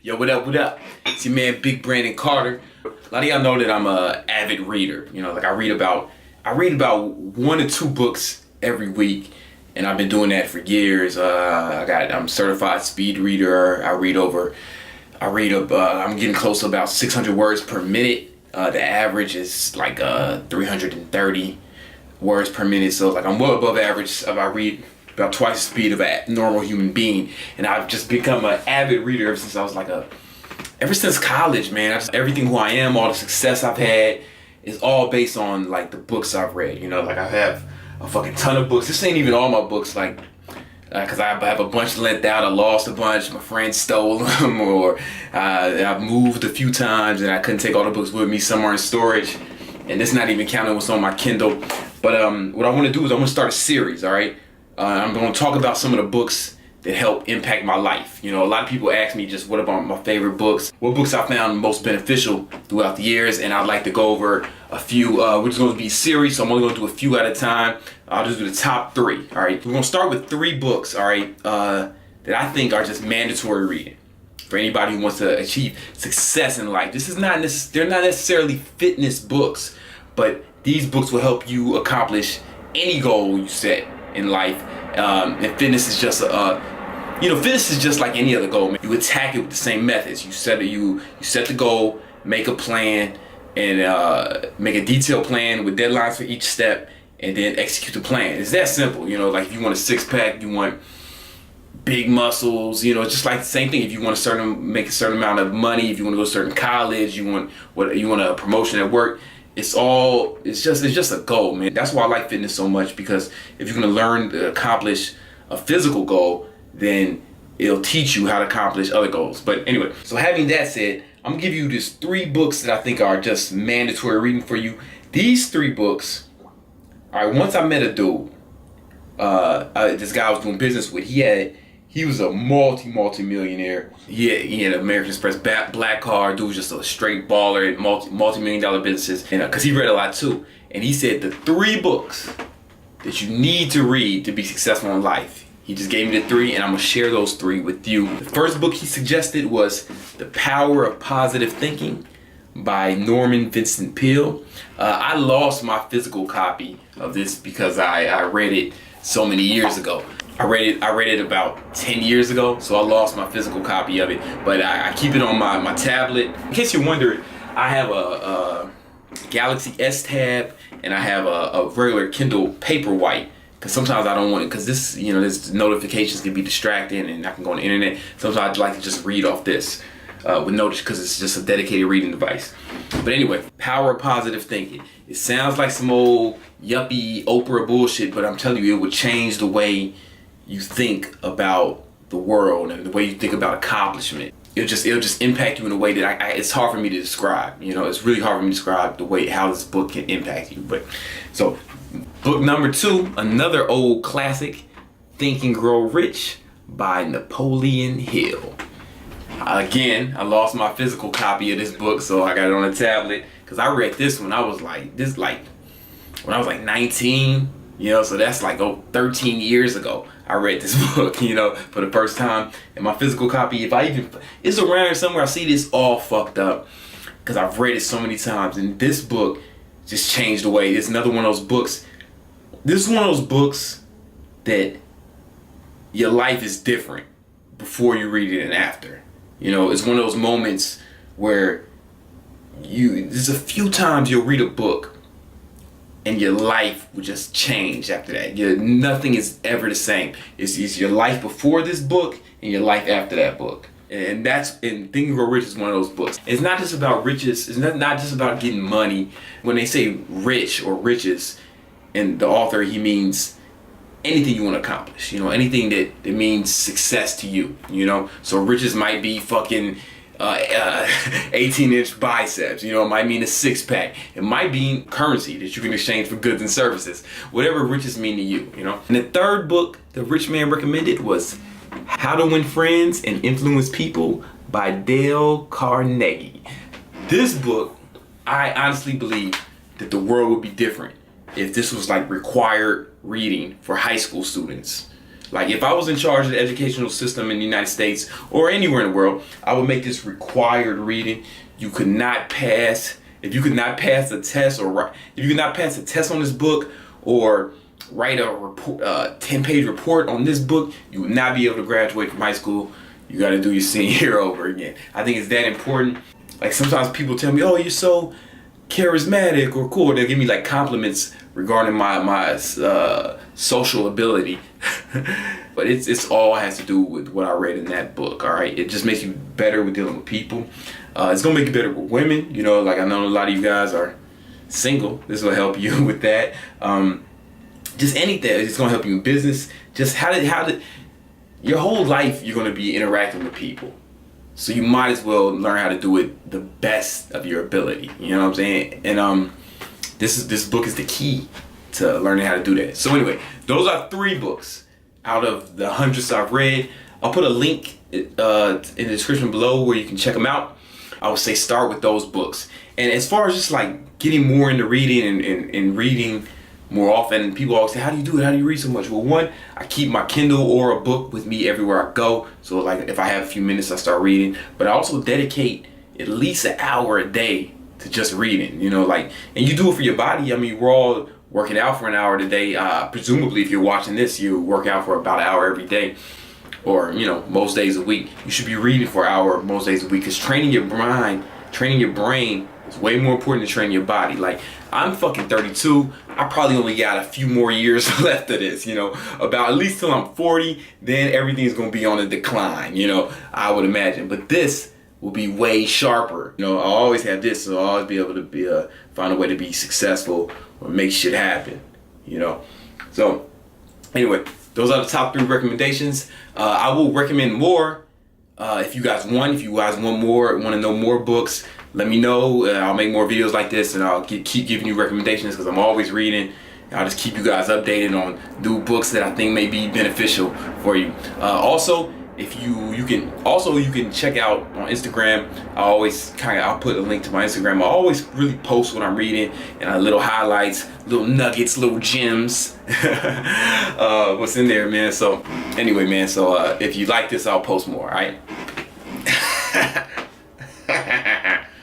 Yo, what up, what up? It's your man, Big Brandon Carter. A lot of y'all know that I'm a avid reader. You know, like I read about 1 or 2 books every week, and I've been doing that for years. I'm a certified speed reader. I'm getting close to about 600 words per minute. The average is like 330 words per minute. So like I'm well above average. I read about twice the speed of a normal human being, and I've just become an avid reader ever since I was ever since college, man. Everything who I am, all the success I've had, is all based on like the books I've read. You know, like I have a fucking ton of books. This ain't even all my books, because I have a bunch lent out. I lost a bunch. My friends stole them, or I've moved a few times and I couldn't take all the books with me, somewhere in storage. And this not even counting what's on my Kindle. But what I want to do is I want to start a series. All right. I'm going to talk about some of the books that help impact my life. You know, a lot of people ask me just what about my favorite books, what books I found most beneficial throughout the years, and I'd like to go over a few. We're just going to be a series, so I'm only going to do a few at a time. I'll just do the top 3. All right, we're going to start with 3 books. All right, that I think are just mandatory reading for anybody who wants to achieve success in life. They're not necessarily fitness books, but these books will help you accomplish any goal you set in life. And fitness is just fitness is just like any other goal, man. You attack it with the same methods. You set the goal, make a plan, and make a detailed plan with deadlines for each step, and then execute the plan. It's that simple. You know, like if you want a 6-pack, you want big muscles. You know, it's just like the same thing. If you want to make a certain amount of money, if you want to go to a certain college, you want a promotion at work. It's just a goal, man. That's why I like fitness so much, because if you're gonna learn to accomplish a physical goal, then it'll teach you how to accomplish other goals. But anyway, so having that said, I'm gonna give you just 3 books that I think are just mandatory reading for you. These 3 books, all right, once I met a dude, this guy I was doing business with, he was a multi-millionaire. He had an American Express black card. Dude was just a straight baller at multi-million-dollar businesses. And because he read a lot too. And he said the 3 books that you need to read to be successful in life. He just gave me the 3, and I'm gonna share those 3 with you. The first book he suggested was The Power of Positive Thinking by Norman Vincent Peale. I lost my physical copy of this because I read it so many years ago. I read it about 10 years ago, so I lost my physical copy of it. But I keep it on my tablet. In case you're wondering, I have a Galaxy S Tab, and I have a regular Kindle Paperwhite. Because sometimes I don't want it, because this notifications can be distracting, and I can go on the internet. Sometimes I'd like to just read off this with notice, because it's just a dedicated reading device. But anyway, Power of Positive Thinking. It sounds like some old yuppie Oprah bullshit, but I'm telling you, it would change the way you think about the world and the way you think about accomplishment. It'll just impact you in a way that it's hard for me to describe. You know, it's really hard for me to describe the way how this book can impact you. But so, book number 2, another old classic, Think and Grow Rich by Napoleon Hill. Again, I lost my physical copy of this book, so I got it on a tablet, because I read this when I was like 19. You know, so that's 13 years ago. I read this book, you know, for the first time. And my physical copy, it's around here somewhere. I see this all fucked up, because I've read it so many times. And this book just changed the way. It's another one of those books. This is one of those books that your life is different before you read it and after. You know, it's one of those moments where there's a few times you'll read a book and your life will just change after that. Nothing is ever the same. It's your life before this book and your life after that book. And Think and Grow Rich is one of those books. It's not just about riches. It's not just about getting money. When they say rich or riches, and the author, he means anything you want to accomplish. You know, anything that means success to you. You know, so riches might be fucking 18-inch biceps. You know, it might mean a 6-pack. It might be currency that you can exchange for goods and services. Whatever riches mean to you, you know. And the third book the rich man recommended was How to Win Friends and Influence People by Dale Carnegie. This book, I honestly believe that the world would be different if this was like required reading for high school students. Like if I was in charge of the educational system in the United States or anywhere in the world, I would make this required reading. You could not pass, if you could not pass a test or if you could not pass a test on this book or write a report, 10-page report on this book, you would not be able to graduate from high school. You got to do your senior year over again. I think it's that important. Like sometimes people tell me, "Oh, you're so charismatic or cool." They'll give me like compliments regarding my social ability. But it's all has to do with what I read in that book. All right, it just makes you better with dealing with people. It's gonna make you better with women. You know, like I know a lot of you guys are single. This will help you with that. Just anything. It's gonna help you in business. Just how did your whole life you're gonna be interacting with people. So you might as well learn how to do it the best of your ability. You know what I'm saying? And this book is the key to learning how to do that. So anyway, those are 3 books out of the hundreds I've read. I'll put a link in the description below where you can check them out. I would say start with those books. And as far as just like getting more into reading and reading more often, people always say, "How do you do it? How do you read so much?" Well, one, I keep my Kindle or a book with me everywhere I go. So like if I have a few minutes, I start reading. But I also dedicate at least an hour a day to just reading. You know, like, and you do it for your body. I mean, we're all working out for an hour today. Presumably, if you're watching this, you work out for about an hour every day, or you know, most days a week. You should be reading for an hour most days a week, because training your brain is way more important than training your body. Like, I'm fucking 32. I probably only got a few more years left of this, you know, about at least till I'm 40. Then everything's gonna be on a decline, you know, I would imagine. But this will be way sharper. You know, I'll always have this, so I'll always be able to be find a way to be successful or make shit happen, you know. So anyway, those are the top 3 recommendations. I will recommend more if you guys want more, want to know more books. Let me know. I'll make more videos like this, and I'll keep giving you recommendations, because I'm always reading. I'll just keep you guys updated on new books that I think may be beneficial for you. Also, if you can check out on Instagram. I'll put a link to my Instagram. I always really post what I'm reading, and little highlights, little nuggets, little gems. What's in there, man. So anyway, man. So if you like this, I'll post more. All right.